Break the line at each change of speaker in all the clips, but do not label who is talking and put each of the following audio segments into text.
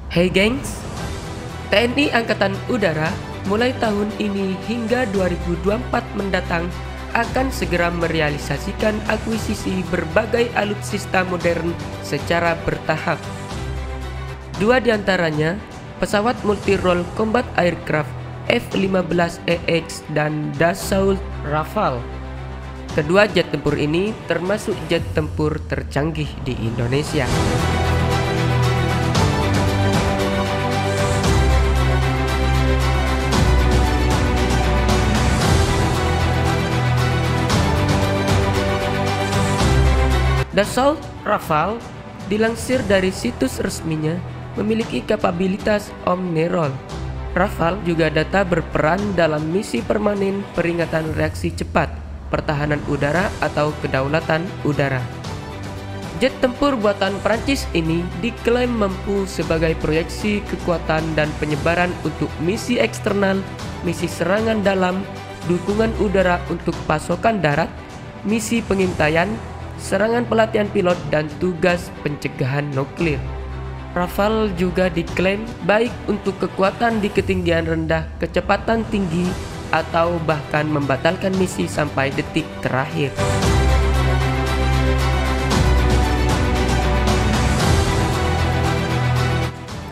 Hey gengs, TNI Angkatan Udara mulai tahun ini hingga 2024 mendatang akan segera merealisasikan akuisisi berbagai alutsista modern secara bertahap. Dua diantaranya, pesawat multi-role combat aircraft F-15EX dan Dassault Rafale. Kedua jet tempur ini termasuk jet tempur tercanggih di Indonesia. Dassault Rafale dilansir dari situs resminya memiliki kapabilitas omni-role. Rafale juga data berperan dalam misi permanen peringatan reaksi cepat, pertahanan udara atau kedaulatan udara. Jet tempur buatan Prancis ini diklaim mampu sebagai proyeksi kekuatan dan penyebaran untuk misi eksternal, misi serangan dalam, dukungan udara untuk pasokan darat, misi pengintaian, serangan pelatihan pilot, dan tugas pencegahan nuklir. Rafale juga diklaim baik untuk kekuatan di ketinggian rendah, kecepatan tinggi, atau bahkan membatalkan misi sampai detik terakhir.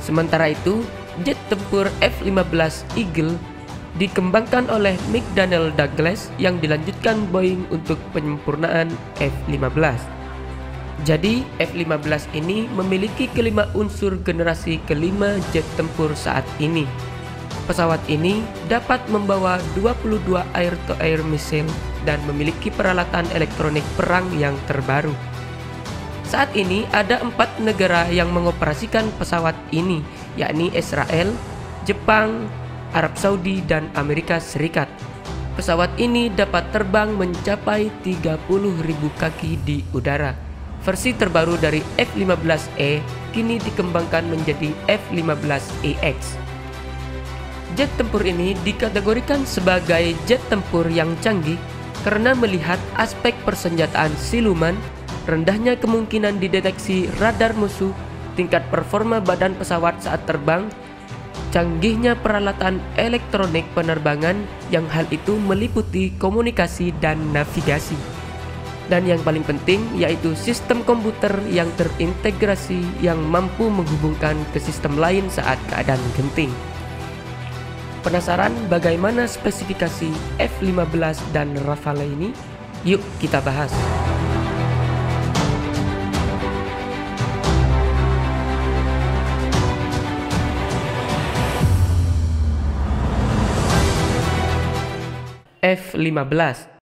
Sementara itu, jet tempur F-15 Eagle dikembangkan oleh McDonnell Douglas yang dilanjutkan Boeing untuk penyempurnaan F-15. Jadi, F-15 ini memiliki kelima unsur generasi kelima jet tempur saat ini. Pesawat ini dapat membawa 22 air-to-air missile dan memiliki peralatan elektronik perang yang terbaru. Saat ini ada 4 negara yang mengoperasikan pesawat ini, yakni Israel, Jepang, Arab Saudi, dan Amerika Serikat. Pesawat ini dapat terbang mencapai 30.000 kaki di udara. Versi terbaru dari F-15E kini dikembangkan menjadi F-15EX. Jet tempur ini dikategorikan sebagai jet tempur yang canggih karena melihat aspek persenjataan siluman, rendahnya kemungkinan dideteksi radar musuh, tingkat performa badan pesawat saat terbang, canggihnya peralatan elektronik penerbangan yang hal itu meliputi komunikasi dan navigasi. Dan yang paling penting yaitu sistem komputer yang terintegrasi yang mampu menghubungkan ke sistem lain saat keadaan genting. Penasaran bagaimana spesifikasi F-15 dan Rafale ini? Yuk kita bahas. F-15.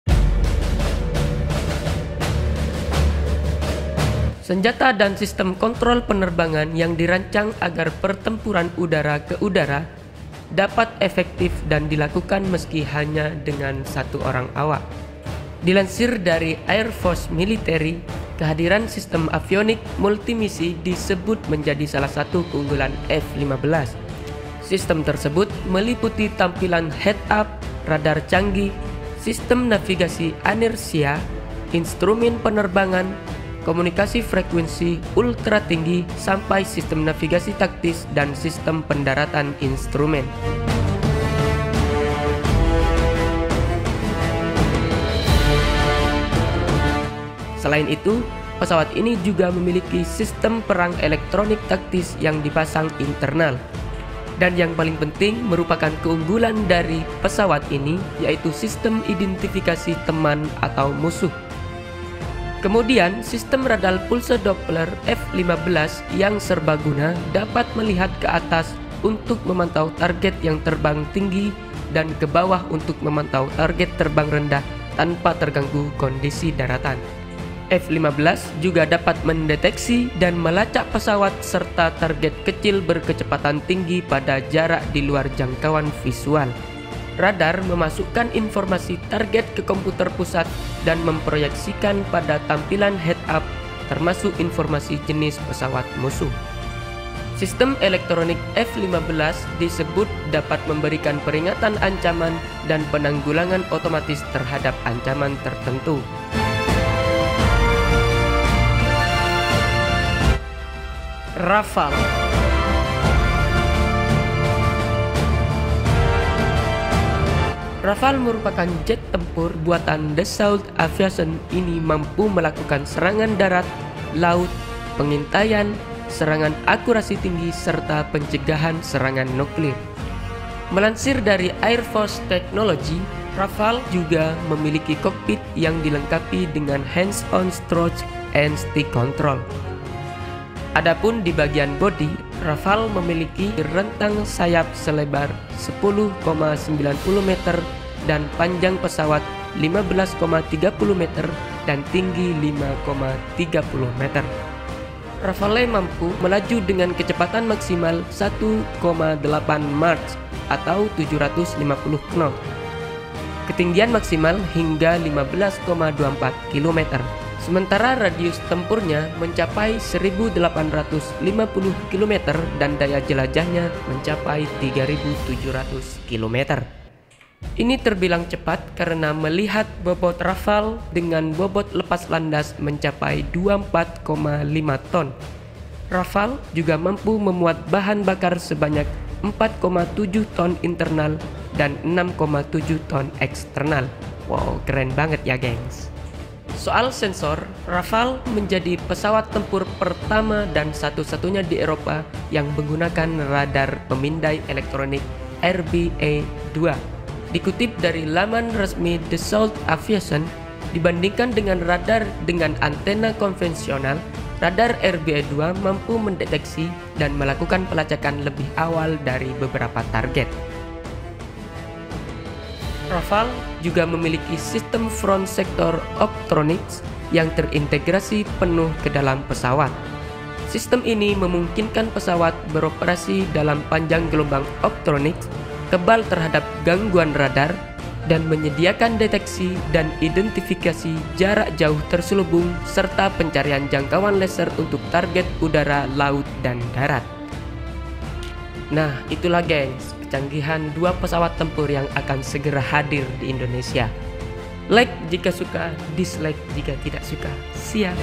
Senjata dan sistem kontrol penerbangan yang dirancang agar pertempuran udara ke udara dapat efektif dan dilakukan meski hanya dengan satu orang awak. Dilansir dari Air Force Military, kehadiran sistem avionik multimisi disebut menjadi salah satu keunggulan F-15. Sistem tersebut meliputi tampilan head-up, radar canggih, sistem navigasi inersia, instrumen penerbangan, komunikasi frekuensi ultra tinggi, sampai sistem navigasi taktis dan sistem pendaratan instrumen. Selain itu, pesawat ini juga memiliki sistem perang elektronik taktis yang dipasang internal. Dan yang paling penting merupakan keunggulan dari pesawat ini yaitu sistem identifikasi teman atau musuh. Kemudian, sistem radar pulse Doppler F-15 yang serbaguna dapat melihat ke atas untuk memantau target yang terbang tinggi dan ke bawah untuk memantau target terbang rendah tanpa terganggu kondisi daratan. F-15 juga dapat mendeteksi dan melacak pesawat serta target kecil berkecepatan tinggi pada jarak di luar jangkauan visual. Radar memasukkan informasi target ke komputer pusat dan memproyeksikan pada tampilan head-up termasuk informasi jenis pesawat musuh. Sistem elektronik F-15 disebut dapat memberikan peringatan ancaman dan penanggulangan otomatis terhadap ancaman tertentu. Rafale. Rafale merupakan jet tempur buatan Dassault Aviation. Ini mampu melakukan serangan darat, laut, pengintaian, serangan akurasi tinggi, serta pencegahan serangan nuklir. Melansir dari Air Force Technology, Rafale juga memiliki kokpit yang dilengkapi dengan hands-on stroke and stick control. Adapun di bagian bodi, Rafale memiliki rentang sayap selebar 10,90 meter dan panjang pesawat 15,30 meter dan tinggi 5,30 meter. Rafale mampu melaju dengan kecepatan maksimal 1,8 Mach atau 750 knot. Ketinggian maksimal hingga 15,24 km. Sementara radius tempurnya mencapai 1850 km dan daya jelajahnya mencapai 3700 km. Ini terbilang cepat karena melihat bobot Rafale dengan bobot lepas landas mencapai 24,5 ton. Rafale juga mampu memuat bahan bakar sebanyak 4,7 ton internal dan 6,7 ton eksternal. Wow, keren banget ya gengs. Soal sensor, Rafale menjadi pesawat tempur pertama dan satu-satunya di Eropa yang menggunakan radar pemindai elektronik RBA-2. Dikutip dari laman resmi Dassault Aviation, dibandingkan dengan radar dengan antena konvensional, radar RBA-2 mampu mendeteksi dan melakukan pelacakan lebih awal dari beberapa target. Rafale juga memiliki sistem front sector optronics yang terintegrasi penuh ke dalam pesawat. Sistem ini memungkinkan pesawat beroperasi dalam panjang gelombang optronics, kebal terhadap gangguan radar, dan menyediakan deteksi dan identifikasi jarak jauh terselubung serta pencarian jangkauan laser untuk target udara, laut, dan darat. Nah, itulah gengs, kecanggihan dua pesawat tempur yang akan segera hadir di Indonesia. Like jika suka, dislike jika tidak suka. Siap.